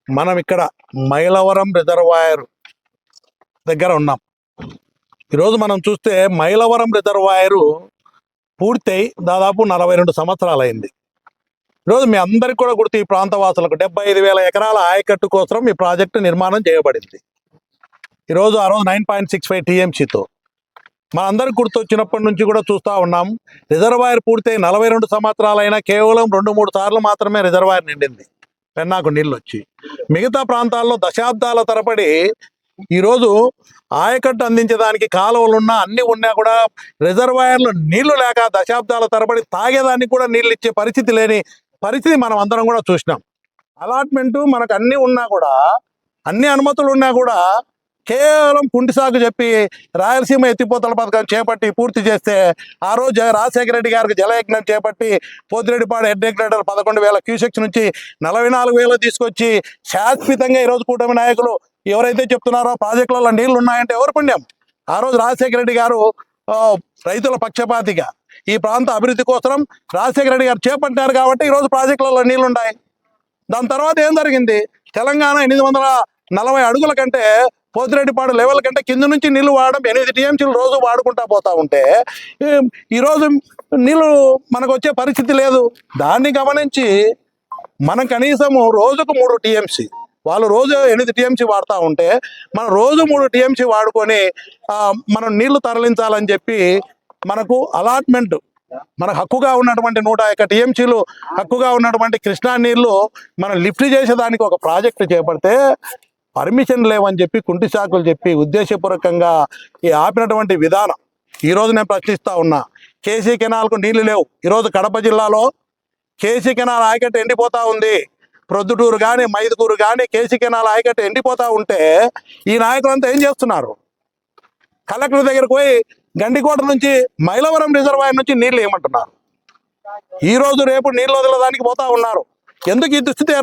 మనం ఇక్కడ మైలవరం రిజర్వాయర్ దగ్గర ఉన్నాం. ఈరోజు మనం చూస్తే మైలవరం రిజర్వాయరు పూర్తయి దాదాపు 42 సంవత్సరాలైంది. ఈరోజు మీ అందరికీ కూడా గుర్తు, ఈ ప్రాంత వాసులకు 75,000 ఎకరాల ఆయకట్టు కోసం ఈ ప్రాజెక్టు నిర్మాణం చేయబడింది. ఈరోజు ఆ రోజు 9.65 టీఎంసీతో మనందరికి గుర్తొచ్చినప్పటి నుంచి కూడా చూస్తూ ఉన్నాం. రిజర్వాయర్ పూర్తయి 42 సంవత్సరాలైనా కేవలం 2-3 సార్లు మాత్రమే రిజర్వాయర్ నిండింది పెన్నాకు నీళ్ళు వచ్చి. మిగతా ప్రాంతాల్లో దశాబ్దాల తరబడి ఈరోజు ఆయకట్టు అందించడానికి కాలువలున్నా అన్నీ ఉన్నా కూడా రిజర్వాయర్లు నీళ్లు లేక దశాబ్దాల తరబడి తాగేదానికి కూడా నీళ్ళు ఇచ్చే పరిస్థితి లేని పరిస్థితి మనం అందరం కూడా చూసినాం. అలాట్మెంటు మనకు అన్నీ ఉన్నా కూడా, అన్ని అనుమతులు ఉన్నా కూడా కేవలం కుంటి సాగు చెప్పి రాయలసీమ ఎత్తిపోతల పథకం చేపట్టి పూర్తి చేస్తే, ఆ రోజు రాజశేఖర రెడ్డి గారికి జలయజ్ఞం చేపట్టి పోతిరెడ్డిపాడు హెడ్ ఎగ్రేటర్ 11,000 క్యూసెక్స్ నుంచి 44,000 తీసుకొచ్చి శాశ్వతంగా ఈరోజు కూటమి నాయకులు ఎవరైతే చెప్తున్నారో ప్రాజెక్టులలో నీళ్లు ఉన్నాయంటే ఎవరు పుణ్యం? ఆ రోజు రాజశేఖర రెడ్డి గారు రైతుల పక్షపాతిగా ఈ ప్రాంత అభివృద్ధి కోసం రాజశేఖర రెడ్డి గారు చేపట్టారు కాబట్టి ఈరోజు ప్రాజెక్టులలో నీళ్లు ఉన్నాయి. దాని తర్వాత ఏం జరిగింది? తెలంగాణ 840 అడుగుల కంటే పోతిరెడ్డిపాడు లెవెల్ కంటే కింద నుంచి నీళ్లు వాడడం 8 టీఎంసీలు రోజు వాడుకుంటా పోతా ఉంటే ఈరోజు నీళ్ళు మనకు వచ్చే పరిస్థితి లేదు. దాన్ని గమనించి మనం కనీసము రోజుకు 3 టీఎంసీ, వాళ్ళు రోజు 8 టీఎంసీ వాడుతూ ఉంటే మనం రోజు 3 టీఎంసీ వాడుకొని మనం నీళ్లు తరలించాలని చెప్పి మనకు అలాట్మెంట్, మనకు హక్కుగా ఉన్నటువంటి 101 టీఎంసీలు హక్కుగా ఉన్నటువంటి కృష్ణా నీళ్లు మనం లిఫ్ట్ చేసేదానికి ఒక ప్రాజెక్టు చేపడితే పర్మిషన్ లేవని చెప్పి కుంటి సాకులు చెప్పి ఉద్దేశపూర్వకంగా ఈ ఆపినటువంటి విధానం ఈరోజు నేను ప్రశ్నిస్తూ ఉన్నా. కేసీ కెనాల్కు నీళ్లు లేవు. ఈరోజు కడప జిల్లాలో కేసీ కెనాల్ ఆయకట్టు ఎండిపోతూ ఉంది. ప్రొద్దుటూరు కానీ మైదుకూరు కానీ కేసీ కెనాల్ ఆయకట్టు ఎండిపోతూ ఉంటే ఈ నాయకులంతా ఏం చేస్తున్నారు? కలెక్టర్ దగ్గరకు పోయి గండికోట నుంచి మైలవరం రిజర్వాయర్ నుంచి నీళ్లు ఏమంటున్నారు. ఈరోజు రేపు నీళ్ళు వదలడానికి పోతా ఉన్నారు. ఎందుకు ఈ దుస్థితి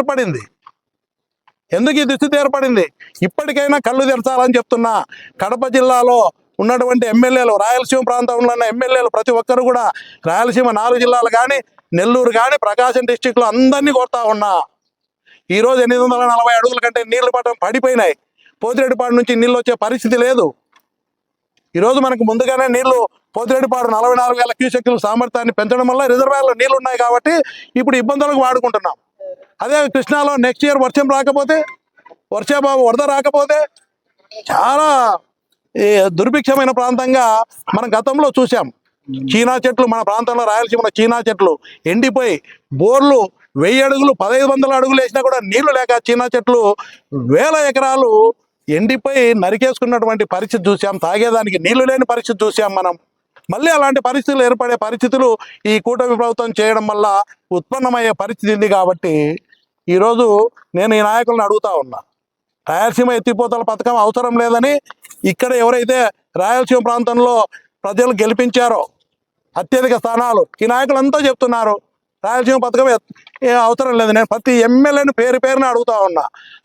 ఏర్పడింది? ఇప్పటికైనా కళ్ళు తెరచాలని చెప్తున్నా. కడప జిల్లాలో ఉన్నటువంటి ఎమ్మెల్యేలు, రాయలసీమ ప్రాంతంలో ఉన్న ఎమ్మెల్యేలు ప్రతి ఒక్కరు కూడా రాయలసీమ 4 జిల్లాలు కానీ, నెల్లూరు కానీ, ప్రకాశం డిస్టిక్లో అందరినీ కోరుతా ఉన్నా. ఈరోజు 840 అడుగుల కంటే నీళ్లు పడిపోయినాయి. పోతిరెడ్డిపాడు నుంచి నీళ్ళు వచ్చే పరిస్థితి లేదు. ఈరోజు మనకు ముందుగానే నీళ్లు పోతిరెడ్డిపాడు 44,000 క్యూసెక్కుల సామర్థ్యాన్ని పెంచడం వల్ల రిజర్వాయర్లో నీళ్లు ఉన్నాయి కాబట్టి ఇప్పుడు ఇబ్బందులకు వాడుకుంటున్నాం. అదే కృష్ణాలో నెక్స్ట్ ఇయర్ వర్షం రాకపోతే, వరద రాకపోతే చాలా దుర్భిక్షమైన ప్రాంతంగా మనం గతంలో చూసాం. చీనా చెట్లు మన ప్రాంతంలో రాయలసీమలో చీనా చెట్లు ఎండిపోయి బోర్లు 1000 అడుగులు 1500 అడుగులు వేసినా కూడా నీళ్లు లేక చీనా చెట్లు 1000 ఎకరాలు ఎండిపోయి నరికేసుకున్నటువంటి పరిస్థితి చూసాం. తాగేదానికి నీళ్లు లేని పరిస్థితి చూసాం మనం. మళ్ళీ అలాంటి పరిస్థితులు ఏర్పడే పరిస్థితులు ఈ కూటమి ప్రభుత్వం చేయడం వల్ల ఉత్పన్నమయ్యే పరిస్థితి ఉంది. కాబట్టి ఈరోజు నేను ఈ నాయకులను అడుగుతా ఉన్నా, రాయలసీమ ఎత్తిపోతల పథకం అవసరం లేదని ఇక్కడ ఎవరైతే రాయలసీమ ప్రాంతంలో ప్రజలు గెలిపించారో అత్యధిక స్థానాలు, ఈ నాయకులంతా చెప్తున్నారు రాయలసీమ పథకం అవసరం లేదు. నేను ప్రతి ఎమ్మెల్యేని పేరున అడుగుతా ఉన్నా,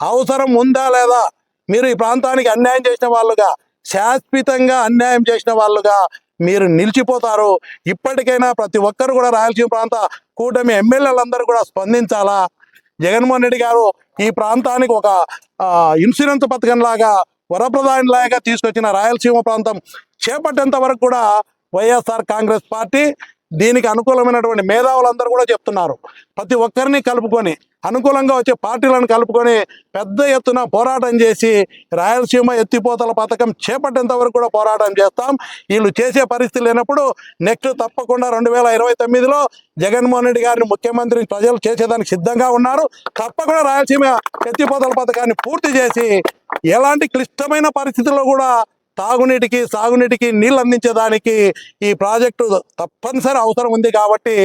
అవసరం ఉందా లేదా? మీరు ఈ ప్రాంతానికి అన్యాయం చేసిన వాళ్ళుగా, శాశ్వతంగా అన్యాయం చేసిన వాళ్ళుగా మీరు నిలిచిపోతారు. ఇప్పటికైనా ప్రతి ఒక్కరు కూడా రాయలసీమ ప్రాంత కూటమి ఎమ్మెల్యేలందరూ కూడా స్పందించాలా. జగన్మోహన్ రెడ్డి గారు ఈ ప్రాంతానికి ఒక ఇన్సూరెన్స్ పథకం లాగా, వరప్రదాయం లాగా తీసుకొచ్చిన రాయలసీమ ప్రాంతం చేపట్టేంత వరకు కూడా వైఎస్ఆర్ కాంగ్రెస్ పార్టీ దీనికి అనుకూలమైనటువంటి మేధావులందరూ కూడా చెప్తున్నారు. ప్రతి ఒక్కరిని కలుపుకొని, అనుకూలంగా వచ్చే పార్టీలను కలుపుకొని పెద్ద ఎత్తున పోరాటం చేసి రాయలసీమ ఎత్తిపోతల పథకం చేపట్టేంత వరకు కూడా పోరాటం చేస్తాం. వీళ్ళు చేసే పరిస్థితి లేనప్పుడు నెక్స్ట్ తప్పకుండా 2029లో జగన్మోహన్ రెడ్డి గారిని ముఖ్యమంత్రిని ప్రజలు చేసేదానికి సిద్ధంగా ఉన్నారు. తప్పకుండా రాయలసీమ ఎత్తిపోతల పథకాన్ని పూర్తి చేసి ఎలాంటి క్లిష్టమైన పరిస్థితుల్లో కూడా తాగునీటికి సాగునీటికి నీళ్ళు అందించేదానికి ఈ ప్రాజెక్టు తప్పనిసరి అవసరం ఉంది. కాబట్టి